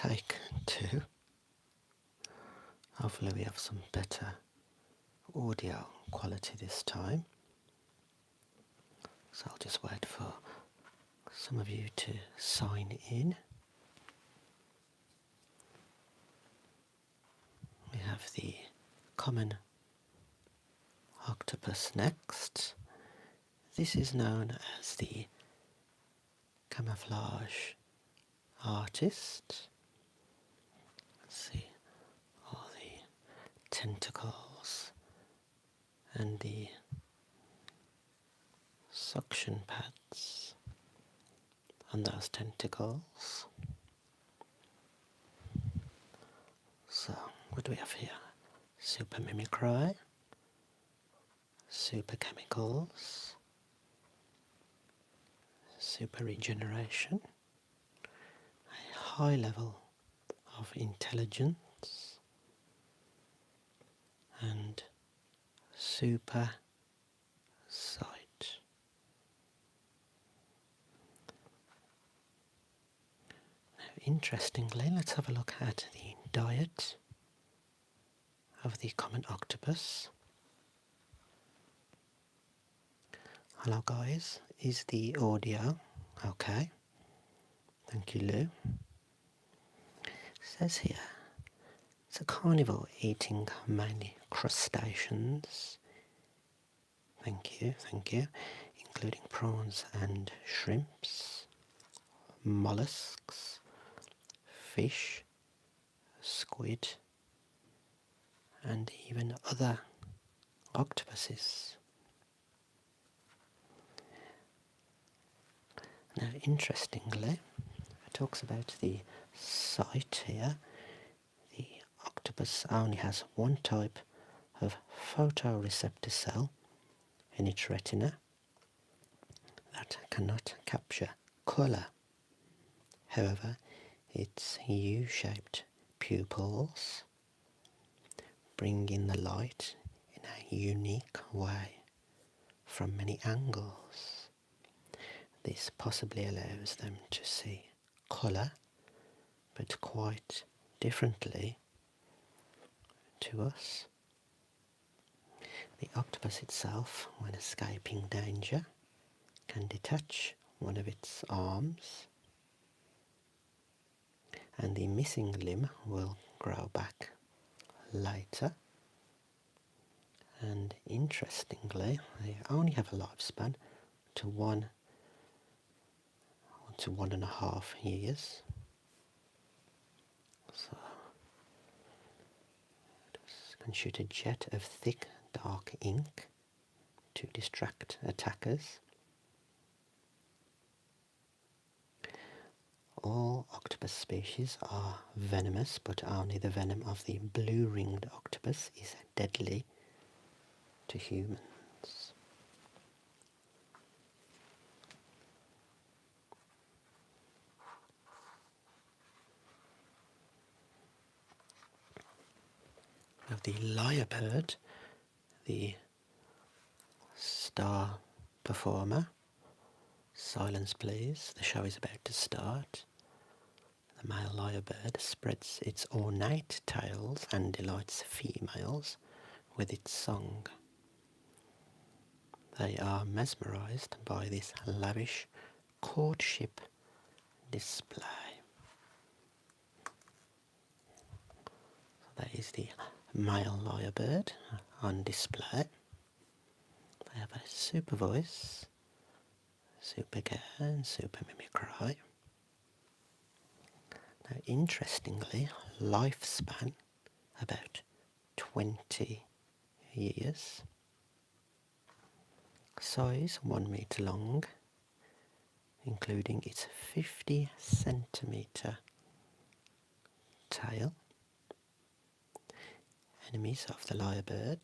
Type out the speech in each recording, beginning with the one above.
take two. Hopefully we have some better audio quality this time. So I'll just wait for some of you to sign in. We have the common octopus next. This is known as the camouflage artist. Let's see all the tentacles and the suction pads on those tentacles. So what do we have here? Super mimicry, super chemicals, super regeneration, a high level of intelligence, and super sight. Now, interestingly, let's have a look at the diet of the common octopus. Hello guys, is the audio okay? Thank you, Lou. It says here, it's a carnivore eating mainly crustaceans. Thank you, including prawns and shrimps, mollusks, fish, squid, and even other octopuses. Now, interestingly, it talks about the sight here. The octopus only has one type of photoreceptor cell in its retina that cannot capture colour. However, its U-shaped pupils bring in the light in a unique way from many angles. This possibly allows them to see colour, but quite differently to us. The octopus itself, when escaping danger, can detach one of its arms, and the missing limb will grow back later. And interestingly, they only have a lifespan to 1 to 1.5 years. So just can shoot a jet of thick dark ink to distract attackers. All octopus species are venomous, but only the venom of the blue-ringed octopus is deadly to humans. We have the lyrebird, the star performer. Silence please, the show is about to start. The male lyrebird spreads its ornate tails and delights females with its song. They are mesmerised by this lavish courtship display. So that is the male lyrebird on display. They have a super voice, super care and super mimicry. Now, interestingly, lifespan about 20 years. Size 1 metre long, including its 50 centimetre tail. Enemies of the lyrebird: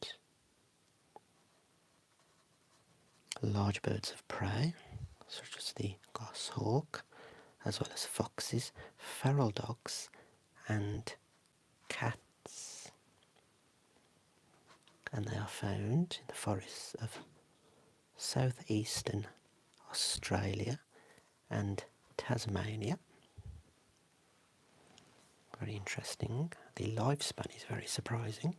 large birds of prey, such as the goshawk, as well as foxes, feral dogs, and cats. And they are found in the forests of southeastern Australia and Tasmania. very interesting. The lifespan is very surprising.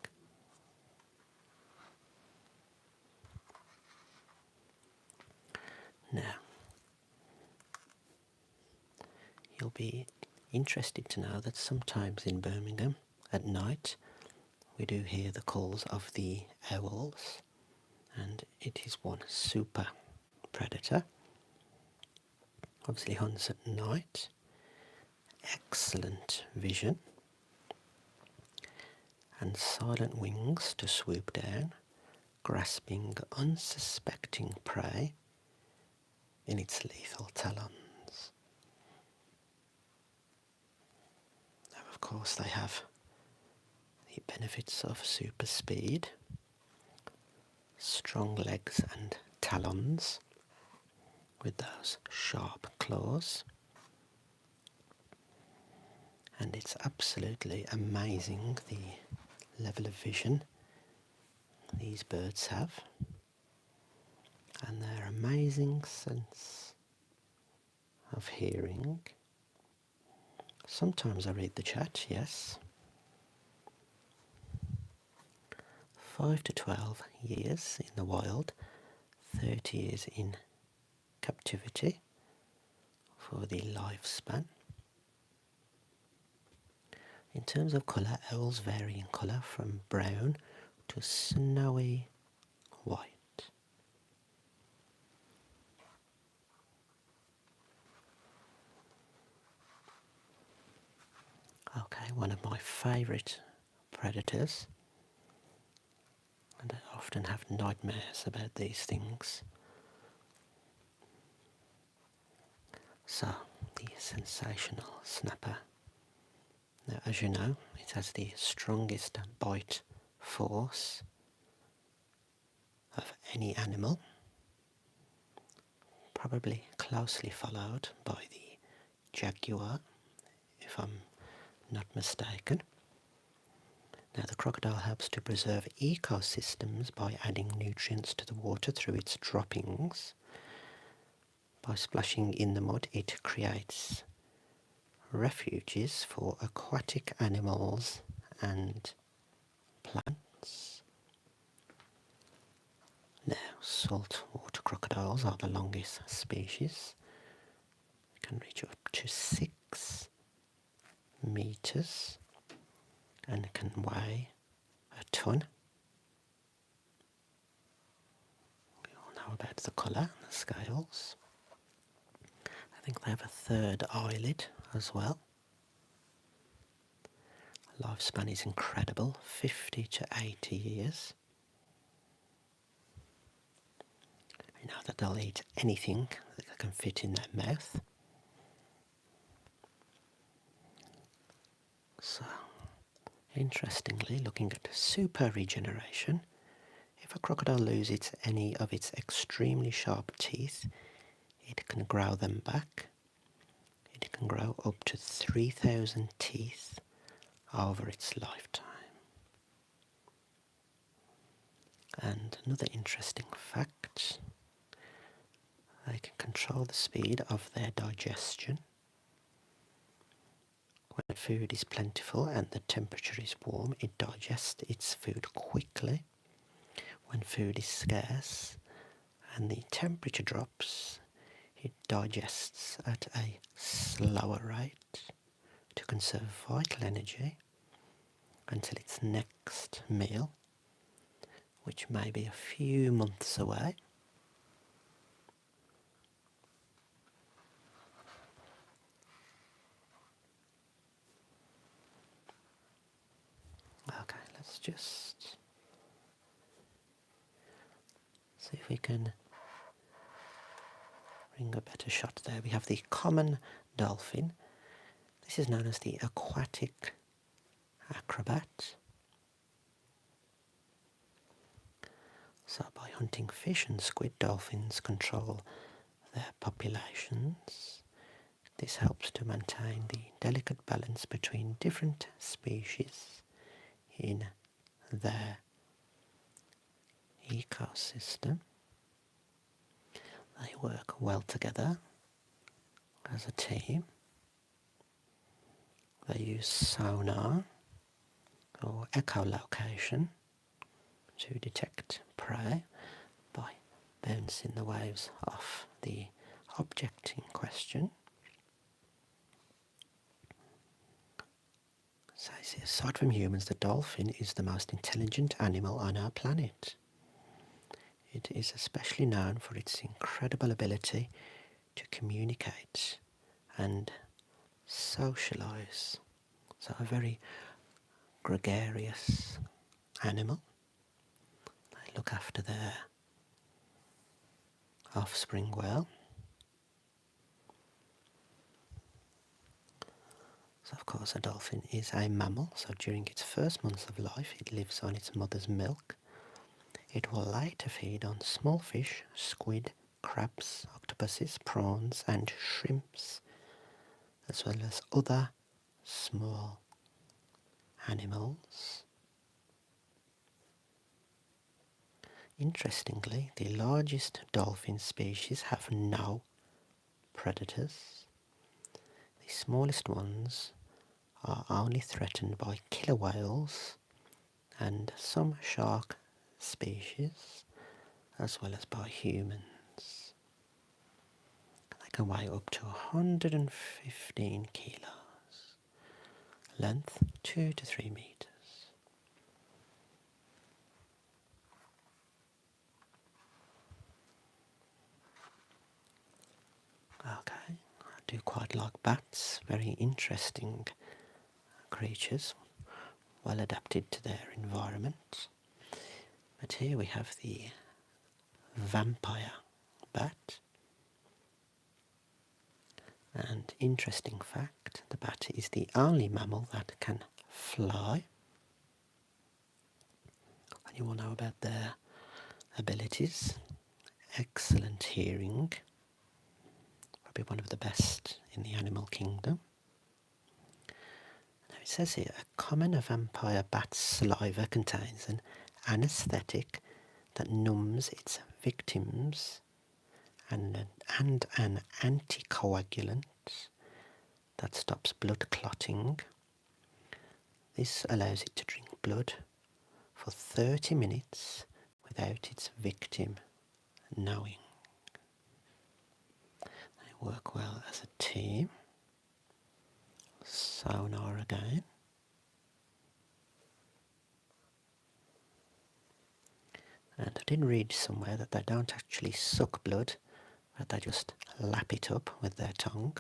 Now, you'll be interested to know that sometimes in Birmingham at night we do hear the calls of the owls, and it is one super predator. Obviously hunts at night, excellent vision, and silent wings to swoop down, grasping unsuspecting prey in its lethal talons. Now, of course, they have the benefits of super speed, strong legs and talons with those sharp claws. And it's absolutely amazing the level of vision these birds have, and their amazing sense of hearing. Sometimes I read the chat, yes. 5 to 12 years in the wild, 30 years in captivity for the lifespan. In terms of colour, owls vary in colour from brown to snowy white. Okay, one of my favourite predators, and I often have nightmares about these things. So, the sensational snapper. Now, as you know, it has the strongest bite force of any animal, probably closely followed by the jaguar, if I'm not mistaken. Now, the crocodile helps to preserve ecosystems by adding nutrients to the water through its droppings. By splashing in the mud, it creates refuges for aquatic animals and plants. Now, saltwater crocodiles are the longest species. They can reach up to 6 meters and can weigh a ton. We all know about the colour and the scales. I think they have a third eyelid as well. Lifespan is incredible, 50 to 80 years. You know that they'll eat anything that can fit in their mouth. So, interestingly, looking at super regeneration, if a crocodile loses any of its extremely sharp teeth, it can grow them back. It can grow up to 3,000 teeth over its lifetime. And another interesting fact, they can control the speed of their digestion. When food is plentiful and the temperature is warm, it digests its food quickly. When food is scarce and the temperature drops, it digests at a slower rate to conserve vital energy until its next meal, which may be a few months away. Okay, let's just see if we can bring a better shot there. We have the common dolphin. This is known as the aquatic acrobat. So by hunting fish and squid, dolphins control their populations. This helps to maintain the delicate balance between different species in their ecosystem. They work well together as a team. They use sonar or echolocation to detect prey by bouncing the waves off the object in question. So aside from humans, the dolphin is the most intelligent animal on our planet. It is especially known for its incredible ability to communicate and socialise. So a very gregarious animal. They look after their offspring well. So of course a dolphin is a mammal, so during its first months of life it lives on its mother's milk. It will later feed on small fish, squid, crabs, octopuses, prawns and shrimps, as well as other small animals. Interestingly, the largest dolphin species have no predators. The smallest ones are only threatened by killer whales and some shark species, as well as by humans. They can weigh up to 115 kilos, length 2 to 3 meters. Okay, I do quite like bats, very interesting creatures, well adapted to their environment. But here we have the vampire bat. And interesting fact, the bat is the only mammal that can fly. And you all know about their abilities. Excellent hearing, probably one of the best in the animal kingdom. Now it says here, a common vampire bat's saliva contains an anaesthetic that numbs its victims and an anticoagulant that stops blood clotting. This allows it to drink blood for 30 minutes without its victim knowing. They work well as a team. Sonar again. And I did read somewhere that they don't actually suck blood, but they just lap it up with their tongue.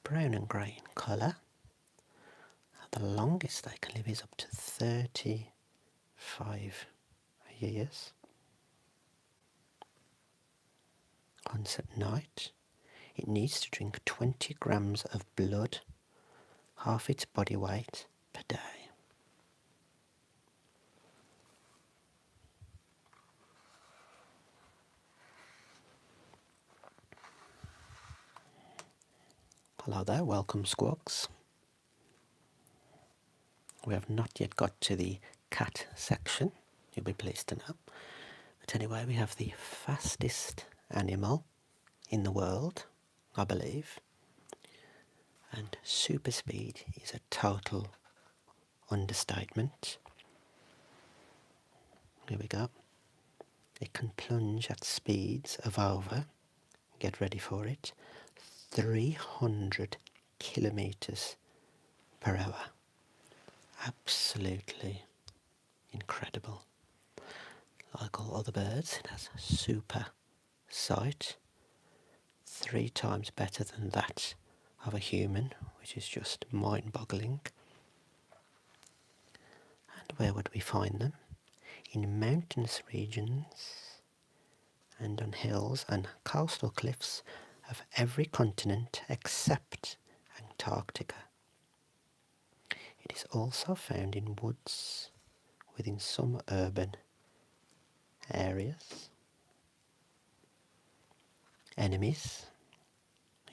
Brown and grey in colour. The longest they can live is up to 35 years. Once at night, it needs to drink 20 grams of blood, half its body weight per day. Hello there, welcome squawks. We have not yet got to the cat section, you'll be pleased to know. But anyway, we have the fastest animal in the world, I believe. And super speed is a total understatement. Here we go. It can plunge at speeds of over, get ready for it, 300 kilometers per hour. Absolutely incredible. Like all other birds, it has super sight, 3 times better than that of a human, which is just mind-boggling. And where would we find them? In mountainous regions and on hills and coastal cliffs of every continent except Antarctica. It is also found in woods within some urban areas. Enemies.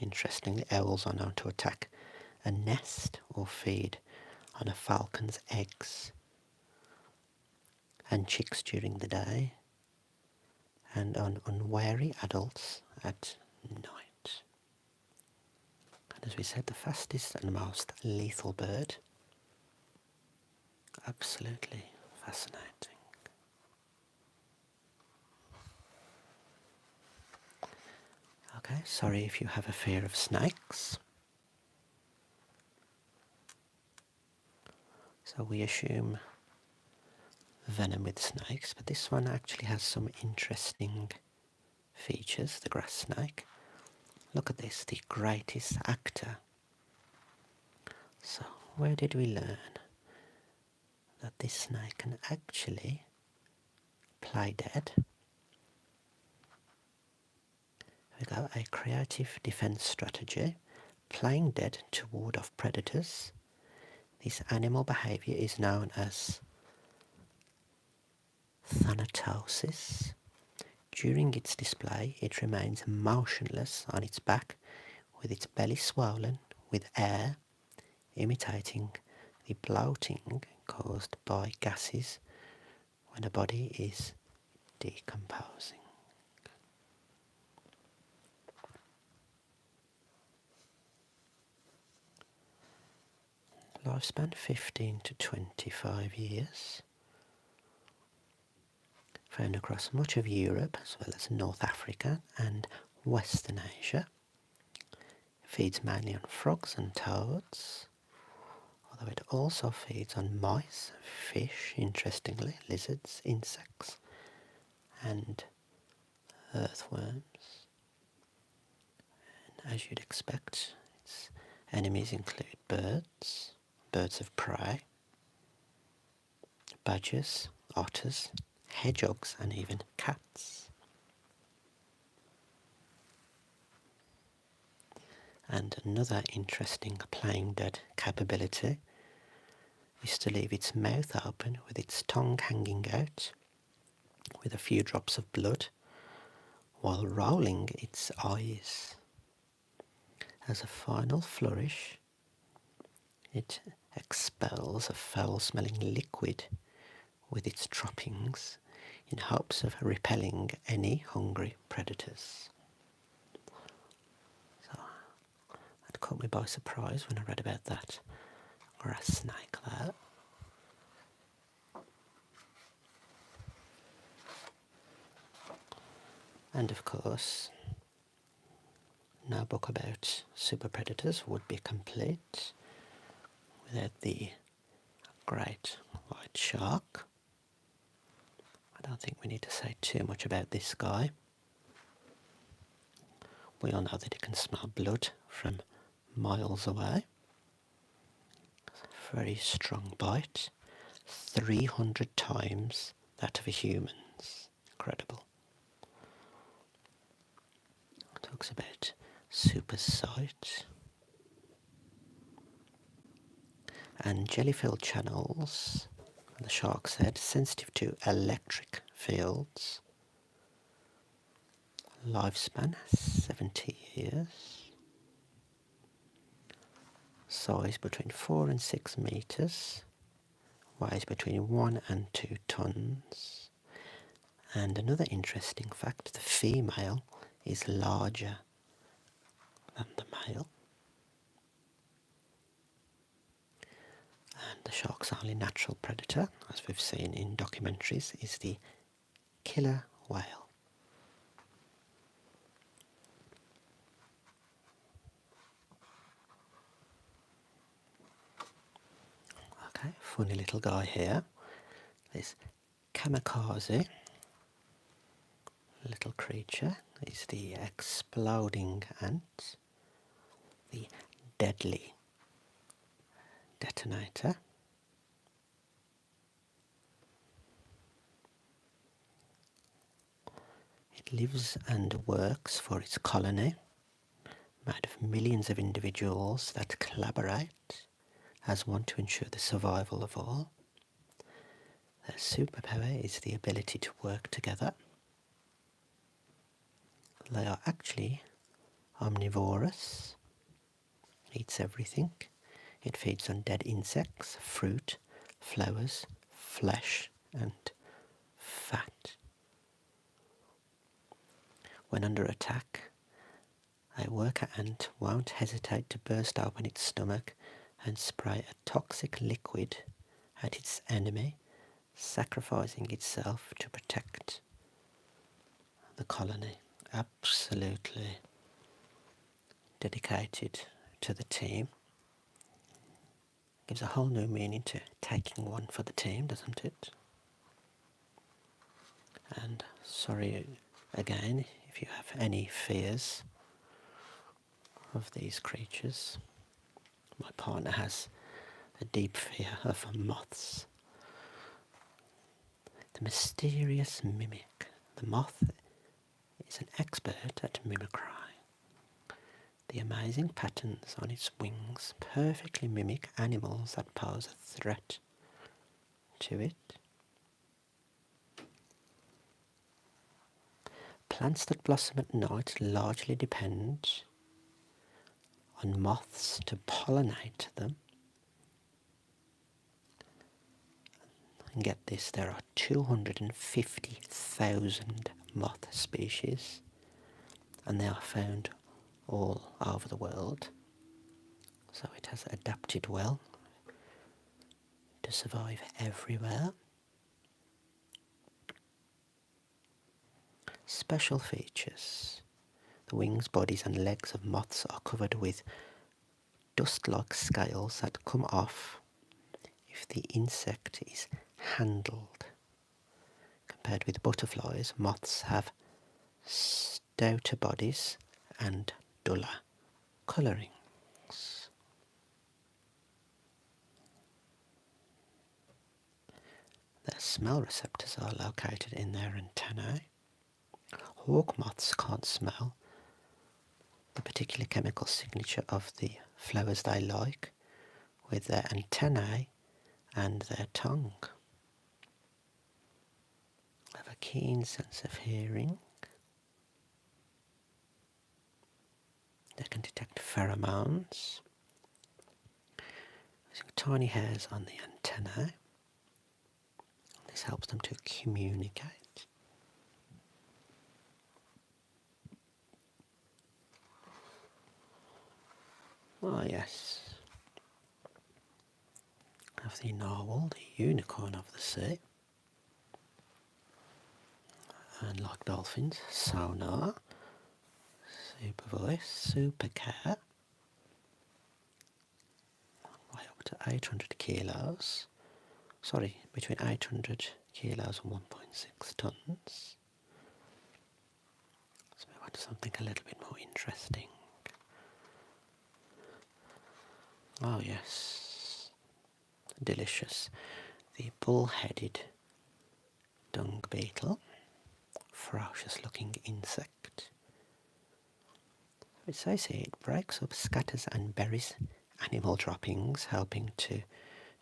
Interestingly, owls are known to attack a nest or feed on a falcon's eggs and chicks during the day, and on unwary adults at night. And As we said, the fastest and most lethal bird. Absolutely fascinating. Okay, sorry if you have a fear of snakes. So we assume venom with snakes, but this one actually has some interesting features, the grass snake. Look at this, the greatest actor. So where did we learn that this snake can actually play dead? We go a creative defense strategy, playing dead to ward off predators. This animal behavior is known as thanatosis. During its display, it remains motionless on its back with its belly swollen with air, imitating the bloating caused by gases when a body is decomposing. Lifespan 15 to 25 years. Found across much of Europe as well as North Africa and Western Asia. Feeds mainly on frogs and toads, although it also feeds on mice, fish, interestingly, lizards, insects and earthworms. And as you'd expect, its enemies include birds, birds of prey, badgers, otters, hedgehogs and even cats. And another interesting playing dead capability is to leave its mouth open with its tongue hanging out with a few drops of blood while rolling its eyes. As a final flourish, it expels a foul-smelling liquid with its droppings in hopes of repelling any hungry predators. So that caught me by surprise when I read about that grass snake there. And of course, no book about super predators would be complete without the great white shark. I don't think we need to say too much about this guy. We all know that it can smell blood from miles away. Very strong bite, 300 times that of a human's. Incredible. Talks about super sight and jelly-filled channels. The shark said sensitive to electric fields. Lifespan 70 years. Size between 4 and 6 meters. Weighs between 1 and 2 tons. And another interesting fact, the female is larger than the male. And the shark's only natural predator, as we've seen in documentaries, is the killer whale. Okay, funny little guy here. This kamikaze little creature is the exploding ant, the deadly detonator. It lives and works for its colony, made of millions of individuals that collaborate as one to ensure the survival of all. Their superpower is the ability to work together. They are actually omnivorous, eats everything. It feeds on dead insects, fruit, flowers, flesh and fat. When under attack, A worker ant won't hesitate to burst open its stomach and spray a toxic liquid at its enemy, sacrificing itself to protect the colony. Absolutely dedicated to the team. Gives a whole new meaning to taking one for the team, doesn't it? And sorry again if you have any fears of these creatures. My partner has a deep fear of moths. The mysterious mimic. The moth is an expert at mimicry. The amazing patterns on its wings perfectly mimic animals that pose a threat to it. Plants that blossom at night largely depend on moths to pollinate them. And get this, there are 250,000 moth species, and they are found all over the world. So it has adapted well to survive everywhere. Special features. The wings, bodies and legs of moths are covered with dust-like scales that come off if the insect is handled. Compared with butterflies, moths have stouter bodies and duller colourings. Their smell receptors are located in their antennae. Hawk moths can't smell the particular chemical signature of the flowers they like with their antennae and their tongue. They have a keen sense of hearing. They can detect pheromones using tiny hairs on the antennae. This helps them to communicate. Oh yes, have the narwhal, the unicorn of the sea. And like dolphins, sonar, super voice, super care. Weigh up to 800 kilos. Sorry, between 800 kilos and 1.6 tons. Let's move on to something a little bit more interesting. Oh yes, delicious. The bull-headed dung beetle, ferocious looking insect. It says here it breaks up, scatters and buries animal droppings, helping to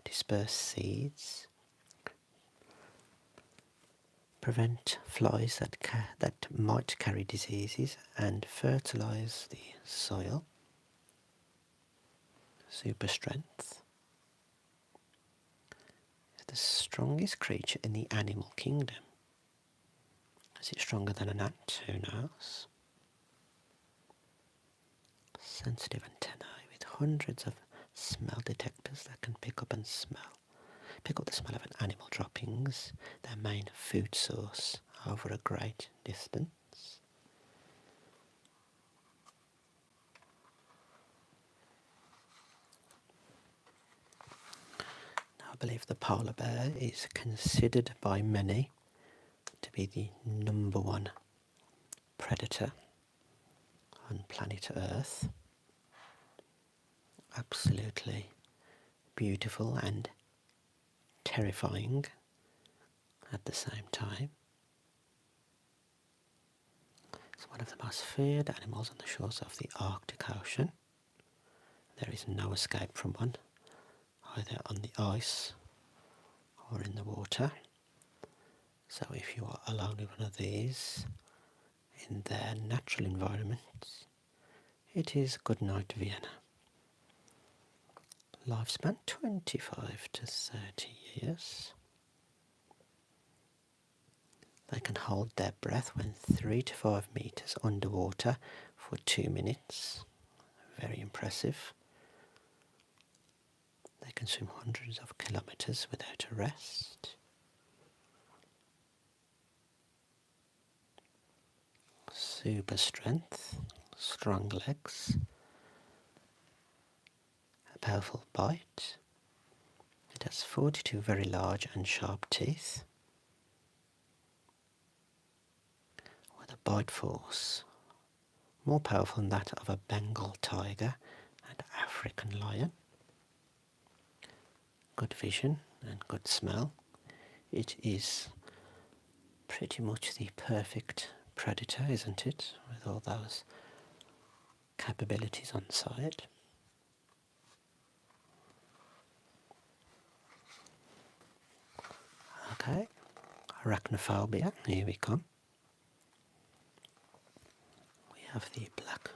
disperse seeds, prevent flies that might carry diseases, and fertilise the soil. Super strength. It's the strongest creature in the animal kingdom. Is it stronger than an ant? Who knows? Sensitive antennae with hundreds of smell detectors that can pick up the smell of an animal droppings, their main food source, over a great distance. Now I believe the polar bear is considered by many to be the number one predator on planet Earth. Absolutely beautiful and terrifying at the same time. It's one of the most feared animals on the shores of the Arctic Ocean. There is no escape from one, either on the ice or in the water. So if you are alone with one of these in their natural environments, it is good night Vienna. Lifespan 25 to 30 years. They can hold their breath when 3 to 5 meters underwater for for 2 minutes. Very impressive. They can swim hundreds of kilometers without a rest. Super strength, strong legs, a powerful bite. It has 42 very large and sharp teeth, with a bite force more powerful than that of a Bengal tiger and African lion. Good vision and good smell. It is pretty much the perfect predator, isn't it? With all those capabilities on side. Okay, arachnophobia, here we come. We have the black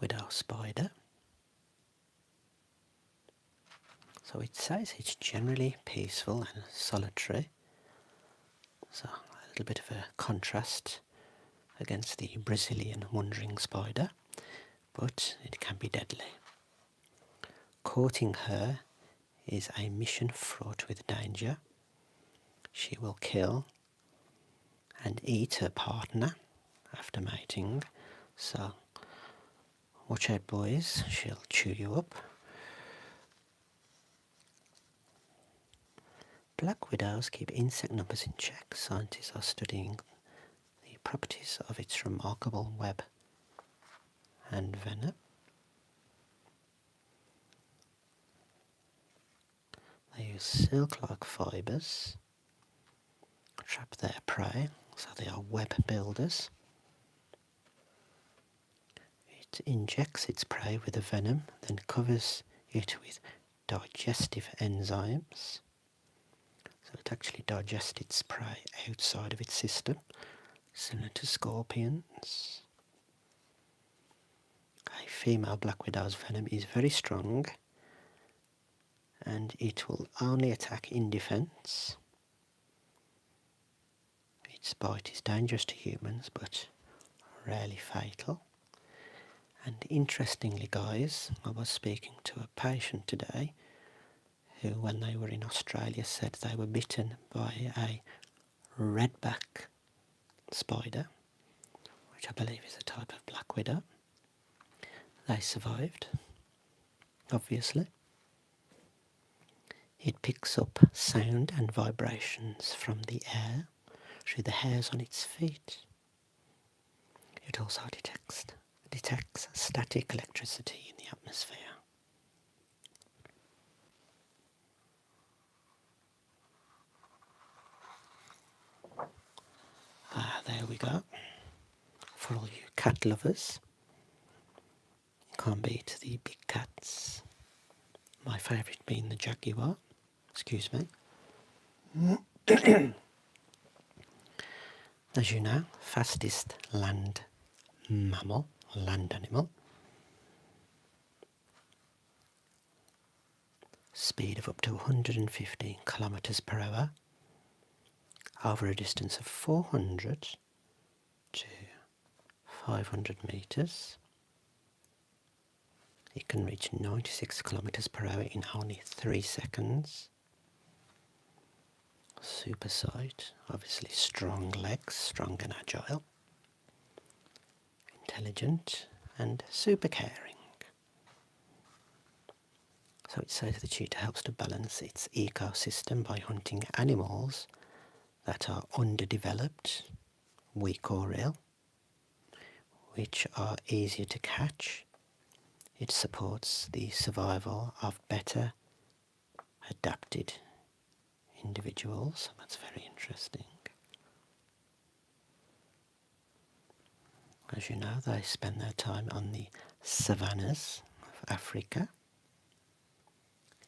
widow spider. So it says it's generally peaceful and solitary. So a little bit of a contrast against the Brazilian wandering spider, but it can be deadly. Courting her is a mission fraught with danger. She will kill and eat her partner after mating, so watch out boys, she'll chew you up. Black widows keep insect numbers in check. Scientists are studying the properties of its remarkable web and venom. They use silk-like fibres to trap their prey, so they are web builders. It injects its prey with the venom, then covers it with digestive enzymes. So it actually digests its prey outside of its system, similar to scorpions. A female black widow's venom is very strong, and it will only attack in defence. Its bite is dangerous to humans, but rarely fatal. And interestingly guys, I was speaking to a patient today who, when they were in Australia, said they were bitten by a redback spider, which I believe is a type of black widow. They survived, obviously. It picks up sound and vibrations from the air through the hairs on its feet. It also detects static electricity in the atmosphere. There we go. For all you cat lovers, you can't beat the big cats. My favourite being the jaguar. Excuse me. As you know, fastest land mammal, or land animal. Speed of up to 115 kilometres per hour over a distance of 400 to 500 metres. It can reach 96 kilometres per hour in only 3 seconds. Super sight, obviously strong legs, strong and agile, intelligent and super caring. So it says the cheetah helps to balance its ecosystem by hunting animals that are underdeveloped, weak or ill, which are easier to catch. It supports the survival of better adapted individuals. That's very interesting. As you know, they spend their time on the savannas of Africa.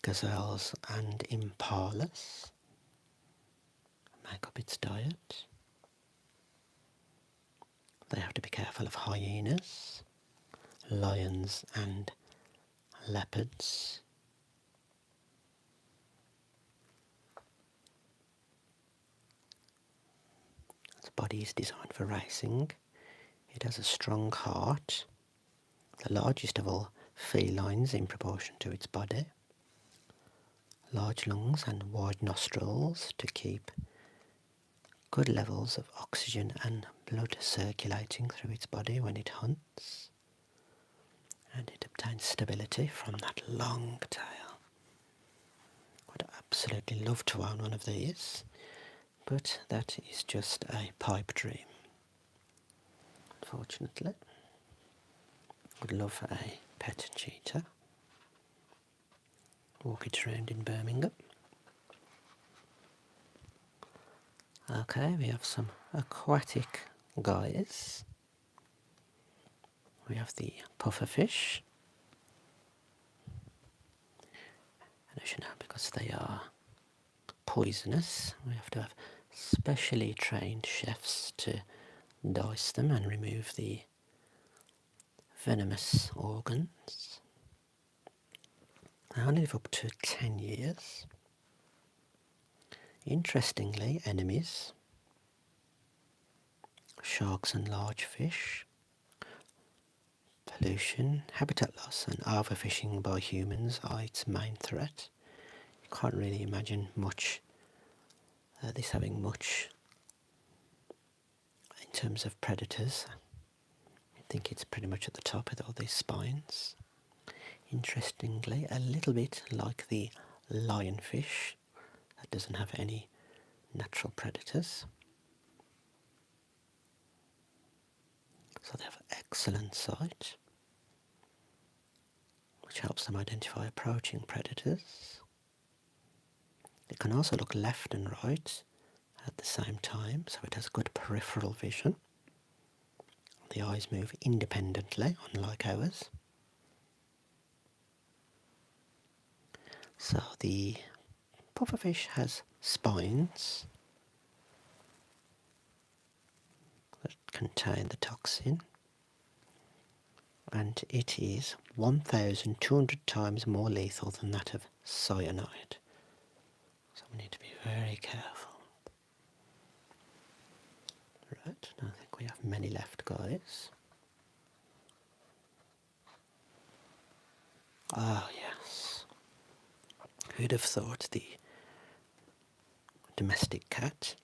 Gazelles and impalas make up its diet. They have to be careful of hyenas, lions and leopards. Its body is designed for racing. It has a strong heart, the largest of all felines in proportion to its body, large lungs and wide nostrils to keep good levels of oxygen and blood circulating through its body when it hunts, and it obtains stability from that long tail. I'd absolutely love to own one of these, but that is just a pipe dream, unfortunately. Would love a pet cheetah. Walk it around in Birmingham. Okay, we have some aquatic guys. We have the pufferfish. And as you know, because they are poisonous, we have to have specially trained chefs to dice them and remove the venomous organs. They only live up to 10 years. Interestingly, enemies, sharks and large fish, pollution, habitat loss and overfishing by humans are its main threat. You can't really imagine this having much in terms of predators. I think it's pretty much at the top with all these spines. Interestingly, a little bit like the lionfish, that doesn't have any natural predators. So they have excellent sight, which helps them identify approaching predators. It can also look left and right at the same time, so it has good peripheral vision. The eyes move independently, unlike ours. So the pufferfish has spines that contain the toxin, and it is 1,200 times more lethal than that of cyanide. So we need to be very careful. Right, I think we have many left, guys. Ah, yes. Who'd have thought the domestic cat?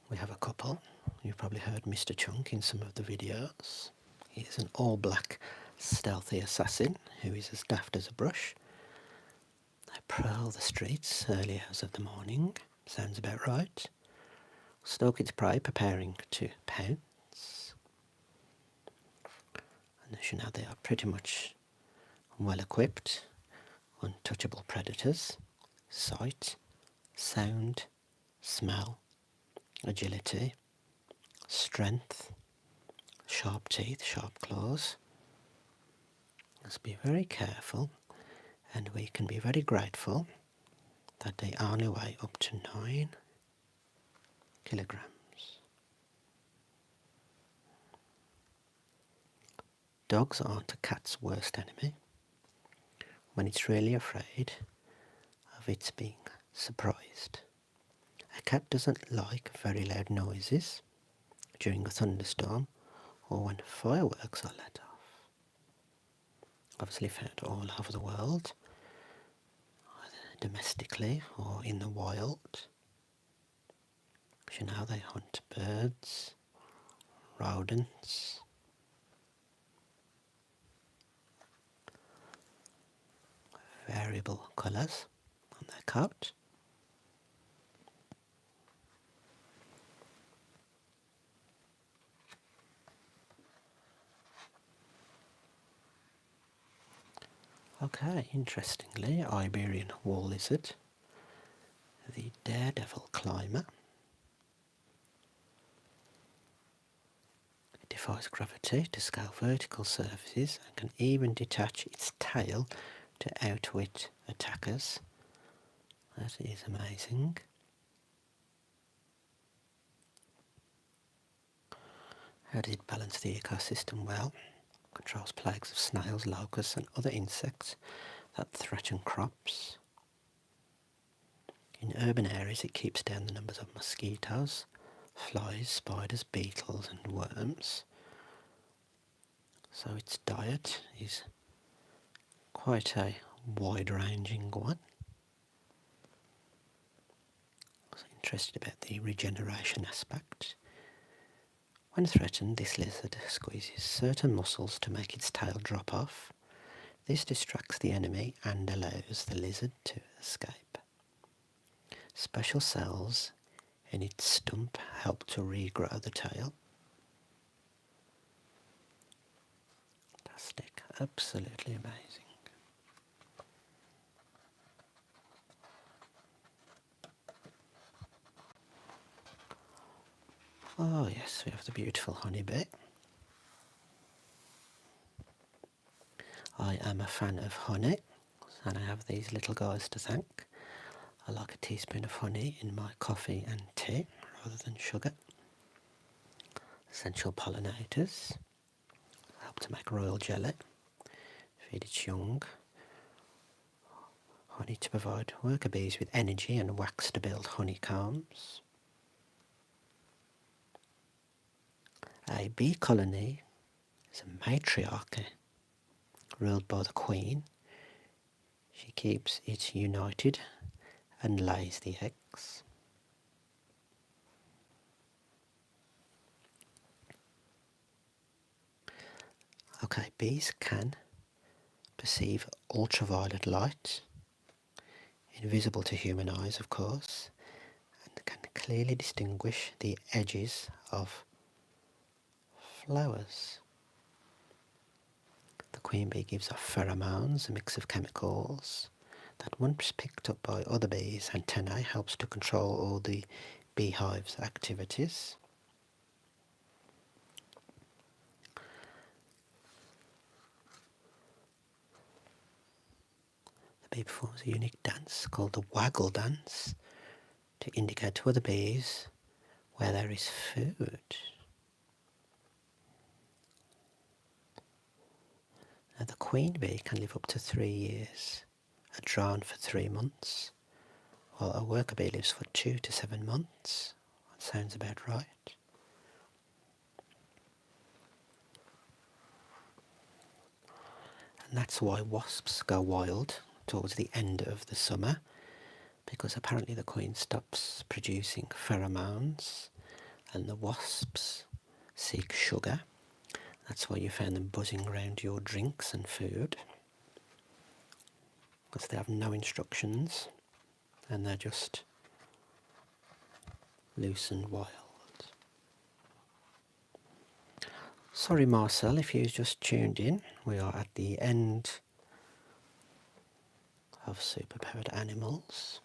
We have a couple. You've probably heard Mr. Chunk in some of the videos. He is an all-black stealthy assassin who is as daft as a brush. They prowl the streets early hours of the morning. Sounds about right. Stalk its prey, preparing to pounce. And as you know, they are pretty much well equipped, untouchable predators. Sight, sound, smell, agility, strength, sharp teeth, sharp claws. Must be very careful, and we can be very grateful that they only weigh up to 9 kilograms. Dogs aren't a cat's worst enemy when it's really afraid of its being surprised. A cat doesn't like very loud noises during a thunderstorm or when fireworks are let off. Obviously found all over the world, either domestically or in the wild. As you know, they hunt birds, rodents, variable colours on their coat. Okay, interestingly, Iberian Wall lizard, the daredevil climber. It defies gravity to scale vertical surfaces and can even detach its tail to outwit attackers. That is amazing. How does it balance the ecosystem well? Controls plagues of snails, locusts and other insects that threaten crops. In urban areas it keeps down the numbers of mosquitoes, flies, spiders, beetles and worms. So its diet is quite a wide-ranging one. I was interested about the regeneration aspect. When threatened, this lizard squeezes certain muscles to make its tail drop off. This distracts the enemy and allows the lizard to escape. Special cells in its stump help to regrow the tail. Fantastic, absolutely amazing. Oh yes, we have the beautiful honeybee. I am a fan of honey, and I have these little guys to thank. I like a teaspoon of honey in my coffee and tea rather than sugar. Essential pollinators help to make royal jelly, feed its young. Honey to provide worker bees with energy and wax to build honeycombs. A bee colony is a matriarchy ruled by the queen. She keeps it united and lays the eggs. Okay, bees can perceive ultraviolet light, invisible to human eyes of course, and can clearly distinguish the edges of flowers. The queen bee gives off pheromones, a mix of chemicals that once picked up by other bees, antennae helps to control all the beehive's activities. The bee performs a unique dance called the waggle dance to indicate to other bees where there is food. Now the queen bee can live up to 3 years, a drone for 3 months, while a worker bee lives for 2 to 7 months. That sounds about right. And that's why wasps go wild towards the end of the summer, because apparently the queen stops producing pheromones and the wasps seek sugar. That's why you found them buzzing around your drinks and food, because they have no instructions and they're just loose and wild. Sorry Marcel, if you just tuned in, we are at the end of Superpowered Animals.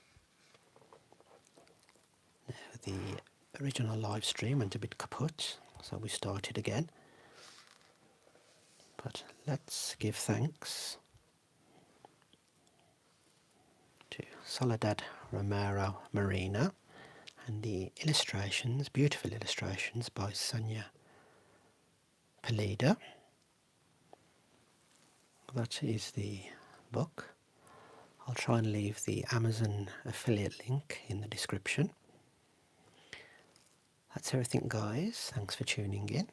Now the original live stream went a bit kaput, so we started again. But let's give thanks to Soledad, Romero, Mariño, and the illustrations, beautiful illustrations by Sonia Pelida. That is the book. I'll try and leave the Amazon affiliate link in the description. That's everything guys, thanks for tuning in.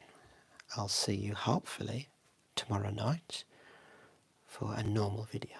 I'll see you hopefully tomorrow night for a normal video.